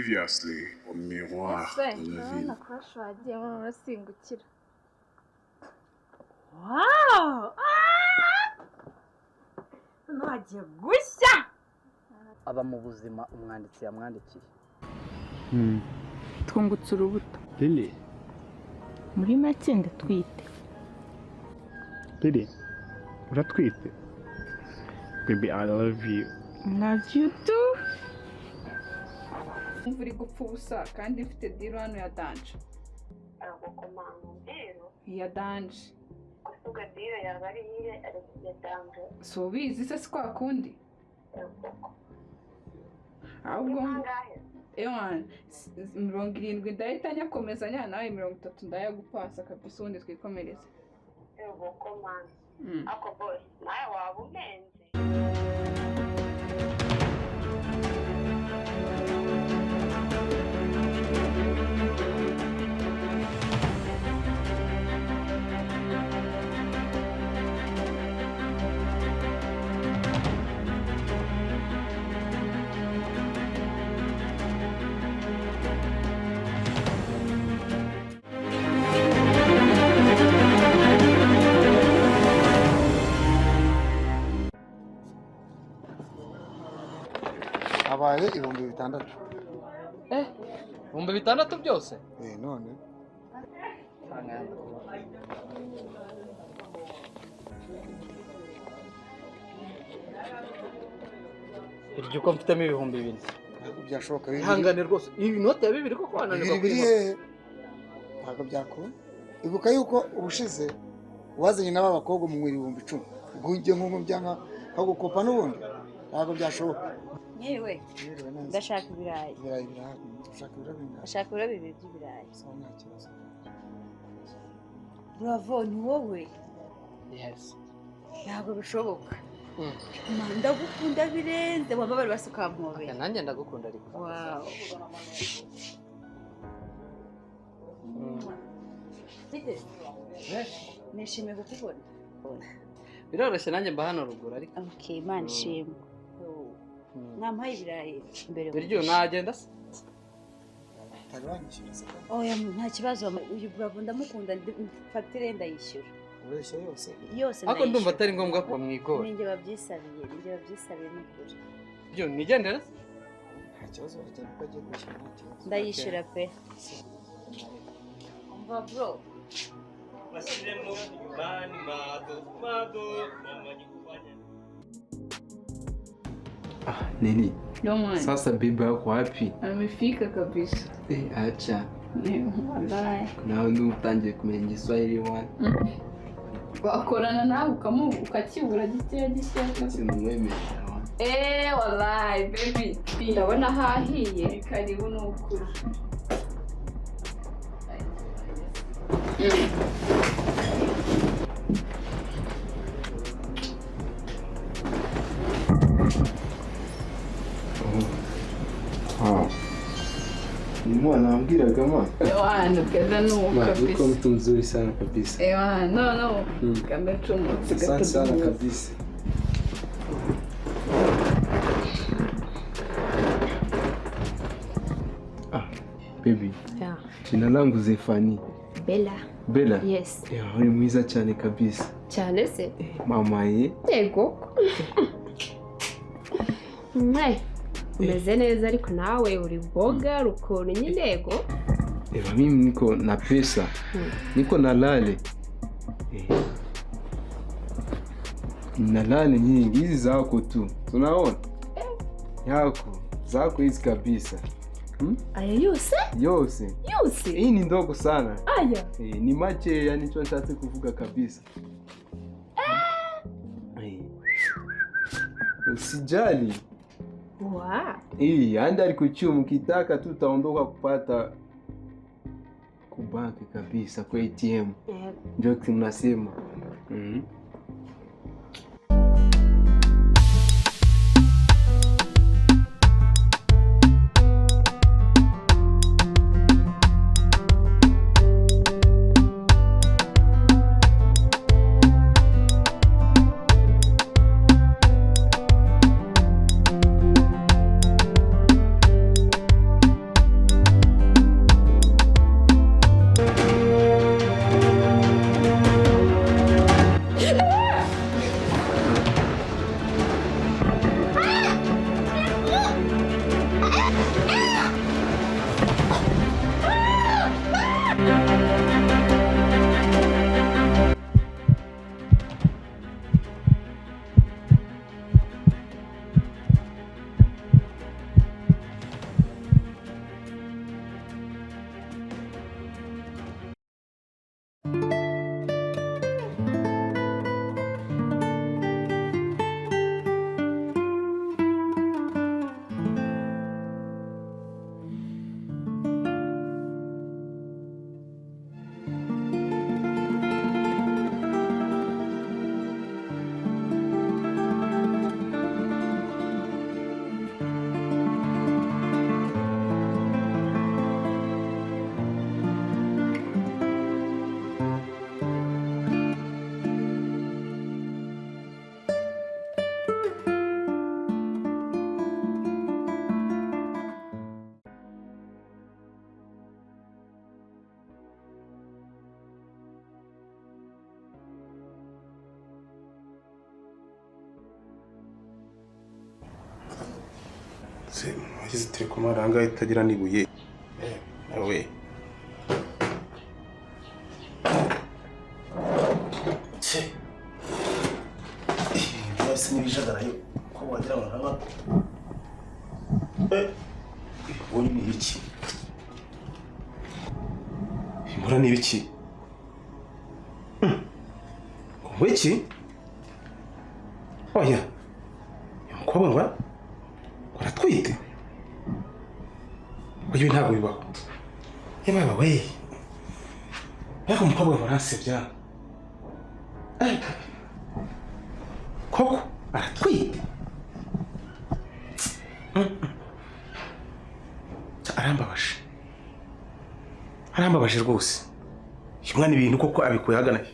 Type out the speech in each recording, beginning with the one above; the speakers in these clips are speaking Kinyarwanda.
Previously on Miroir de la Ville. Wow! Ntajya gushya aba mu buzima umwanditsi yamwandikiye. twungutse urubuto Lily. muri make ndatwite. Lily. Uratwite? Baby, I love you. Love you too. Umva uri gupfa ubusa kandi mfite deal hano ya danje. Ya danje. Kuvuga deal yaba ari iyihe ya danje? So ubizi se si kwa kundi? Ahubwo ewan 70 ndahita nyakomezanya nawe 30 ndayagupasa kabisa ubundi twikomereze. Ego komanda. Ako boss nawe waba umenze. Abaye 6,000. Ibihumbi 6 byose? None. Iryo ko mfitemo ibihumbi 2. Byashoboka Hangane rwose. Ibi note ya 2 ko kwananirwa kuri. Ntabwo byakora. Ibuka yuko ubushize wazanye n'aba bakobwa mu 10,000. Gujye nko byanka kagukopa n'ubundi. Ntabwo byashoboka. Yewe ndashaka ibirayi. Ndashaka ibirayi by'ibirayi. Bravo, ni wowe? Yes. Ntabwo bishoboka. Ndagukunda birenze wababari basukampobe. Nanjye ndagukunda ariko. Wow. Bite? Nishimiye kukubona. Biroroshye nanjye mba hano ruguru ariko. Okay, man shimwe. Nampaye ibirayi mbere. Biryo nagenda se? Taganyishiriza. Oya nta kibazo uyu Bravo ndamukunda fatire ndayishyura. Ureshya yose. Yose ako ndumva atari ngombwa ko mwigora. Ninjye babyisabiye n'ukuri. Byo nigendera? Nta kibazo cyane ko agiye gushyira. Ndayishyura pe. Umva bro. Basiremo mani mado mama nikufanya. Nini? Ndio Sasa bibi yako wapi? amefika kabisa. Acha. Wallahi. Na ndio utangiye kumenya Igiswahili wana. Wakorana nawe ukakibura gitya. Sinumwemera. Wallahi baby. Ndabona hahiye karibu n'ukuri. Mwana ambiraga ma. Ewana kaza nuka kabisa. Uko mtu mzuri sana kabisa. Ewana no. Kama chumutse Asante sana kabisa. Baby. Yeah. Jina langu Zefani. Bella. Bella? Yes. Uri mwiza cyane kabisa. Cyane se? Mama ye. Yego. Umeze neza ariko nawe uri boga rukoni nyindego. Mimi niko na pesa. Niko na lale. Na lale nyingi hizi zako tu. Tunaona? Yako. Zako hizi kabisa. Aya yose? Yose. Hii ni ndogo sana. Aya. Ni mache yani cho nshatse kuvuga kabisa. Usijali. Wow. Anda alikuchumu ukitaka tu utaondoka kupata kubanki kabisa kwa ATM. Ndio tunasema. Se wagize telekomanda angahe itagira nibuye. Nawe. Se. Bose nibijagarayo ko wagira ngo Wowe ni iki? Imura ni iki? Wiki? Oya. Umukobwa ngo aratwite. Oya ntabwo bibaho. Baba we. Ariko umukobwa baransebya. Koko aratwite. Arambabaje rwose. Uyu mwana ibintu koko abikuye haganaye.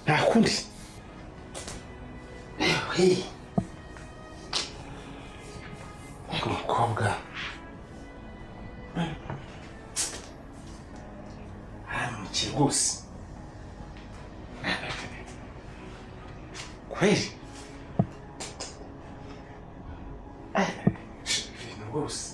Nta kundi. Hey. Umukobwa. Aramukiye rwose. Kweli. Ibintu rwose.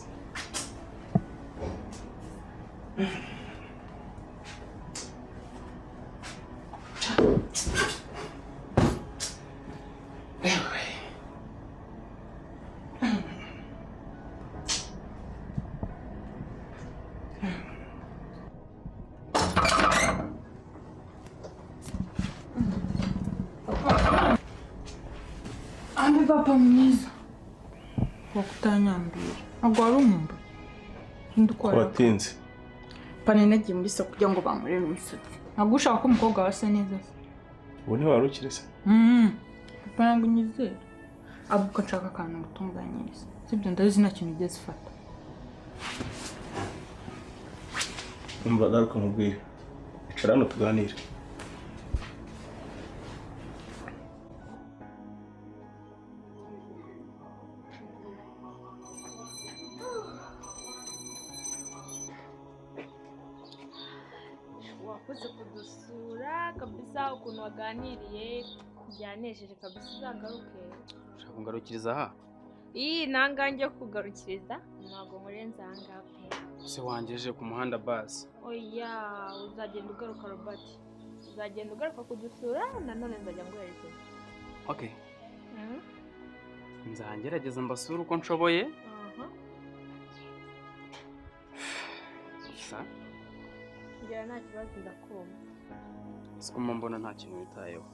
Papa mwiza wakutanyambira ntabwo wari umumba ndukora Watinze pane nagiye muri soko kugira ngo bamurere umusatsi ntabwo ushaka ko umukobwa wasa neza se ubone warukire se papa ntabwo nyizera ahubwo nshaka akantu gutunganyiriza sibyo ndazi nta kintu ugeze ufata umva garuka mubwire icara hano tuganire wakoze kudusura kabisa ukuntu waganiriye byanejeje kabisa uzagaruke ushaka kungarukiriza aha nangange kugarukiriza ntabwo murenza ahangaha se wangeje ku muhanda basi oya uzagenda ugaruka Robert uzagenda ugaruka kudusura nanone nzajya nguherekeza okay nzagerageza mbasura uko nshoboye gusa ngira nta kibazo ndakumva sikuma mbona nta kintu witayeho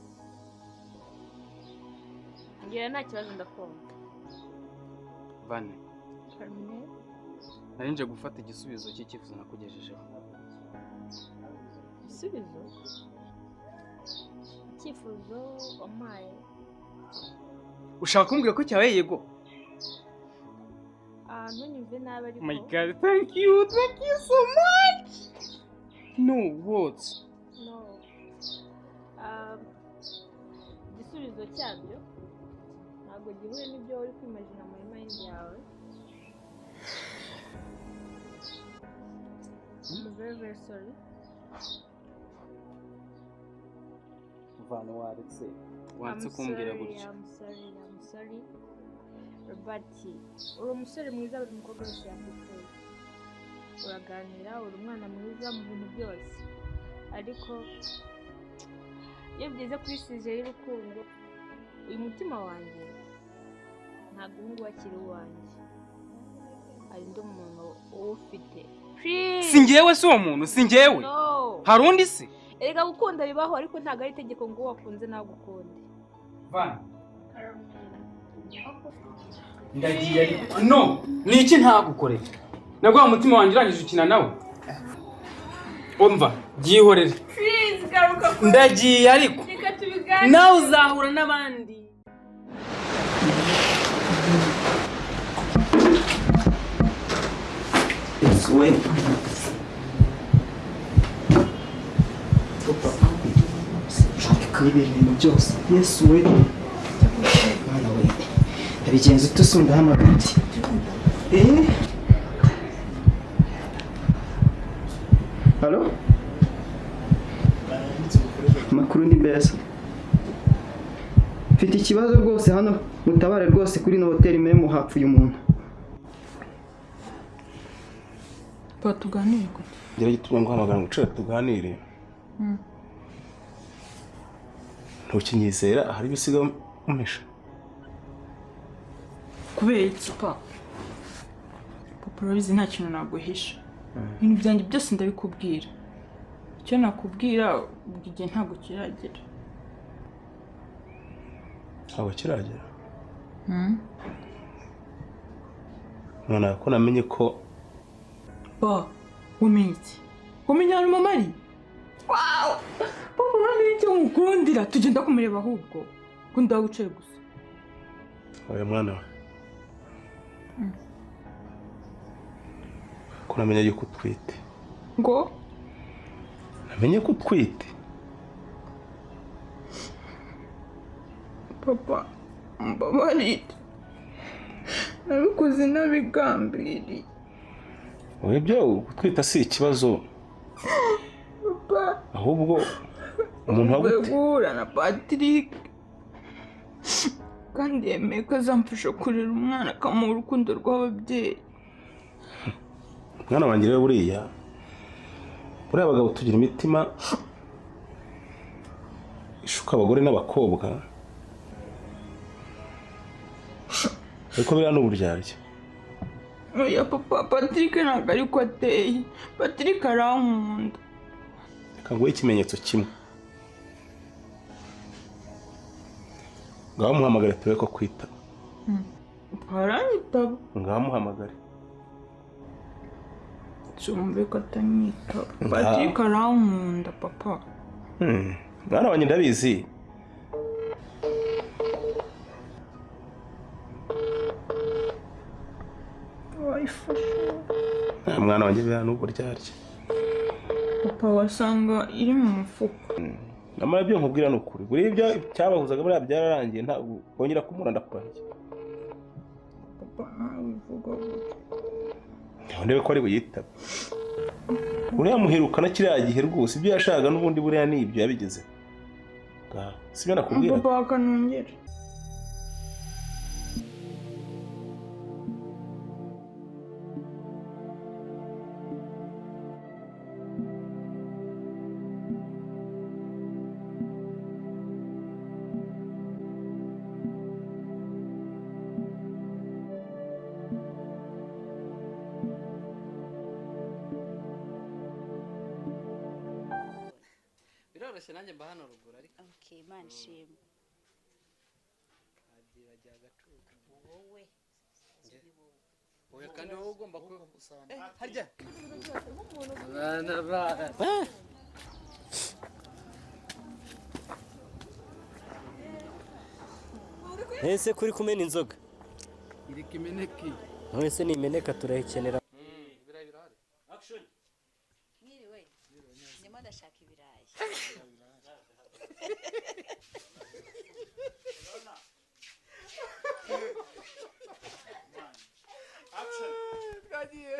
ngira nta kibazo ndakumva Vane Charmine narinje gufata igisubizo cy'icyifuzo nakugejejeho igisubizo icyifuzo omaye ushaka kumbwira ko cyawe yego ntunyumve nabi ariko my god thank you so much no what no igisubizo cyabyo ntabwo gihuye n'ibyo uri kwimagina muri mind yawe I'm very very sorry Vane waretse wanse kumbwira gutya I'm sorry Robert uri umusore mwiza buri mukobwa wese yakwifuza uraganira uri umwana mwiza mu bintu byose ariko iyo bigeze kuri sije y'urukundo uyu mutima wanjye ntabwo ubu ngubu akiri uwanjye hari undi muntu uwufite si njyewe si uwo muntu si njyewe hari undi se erega gukunda bibaho ariko ntabwo ari itegeko ngo wakunze nagukunde Vane ndagiye ariko no ni iki ntagukorera nabwo wa mutima wanjye urangije ukina nawe umva byihorere ndagiye ariko nawe uzahura n'abandi we ibi bintu byose yesu we mwana we yabigenza utusunda hamagati halo amakuru ni beza mfite ikibazo rwose hano mutabare rwose kuri ino hoteli memo hapfuye umuntu. Pa tuganire gute? Ngira gituma nguhamagara ngo ucire tuganire. Ntukinyizera hari ibisiga umpisha. Kubera iki pa? Papa urabizi nta kintu naguhisha. Ibintu byanjye byose ndabikubwira. Icyo nakubwira igihe ntabwo kiragera. Ntabwo kiragera? None ko namenye ko Pa, umenye iki? Umenya hano mama ari? Wow! Papa uramenye icyo ngukundira tugenda kumureba ahubwo. Ko ndagucere gusa. Oya mwana we. Ko namenye yuko utwite. Ngo? Namenye ko utwite. Papa, mbabarire. Nabikoze nabigambiriye. Oya byo gutwita si ikibazo. Papa. Ahubwo umuntu wagute. Guhura na Patrick. Kandi yemeye ko azamfasha kurera umwana akamuha urukundo rw'ababyeyi. Mwana wanjye rero buriya abagabo tugira imitima ishuka abagore n'abakobwa. Ariko biriya n'uburyarya. Oya papa, Patrick ntabwo ariko ateye. Patrick arankunda. Reka nguhe ikimenyetso kimwe. Ngaho muhamagare tuwe ko kwita. Aranyitaba. Ngaho muhamagare. Cyumve ko atanyitaba. Patrick arankunda papa. Mwana wanjye ndabizi. Mwana wanjye bya n'uburyarya. Papa wasanga iri mu mufuka. Namara byo nkubwira n'ukuri. Buri ibyo cyabahuzaga buriya byararangiye ntabwo bongera kumura ndakubahiye. Papa ntabivuga gutya. Ndebe ko ari buyitaba. Uriya muherukana kiriya gihe rwose ibyo yashakaga n'ubundi buriya n'ibyo yabigeze. Sibyo nakubwira. Papa akanongera. Biroroshye nanjye mba hano ruguru ariko. Okay, man shame. Agira jya gacuka. Wowe. Oya kandi wowe ugomba ko harya. Bana bana. Ese kuri kumena inzoga? Iri kimeneki. Ese ni imeneka turayikenera. Ibirayi birahari. Action. Mwiriwe. Ndimo ndashaka ibirayi. Action. Twagiye.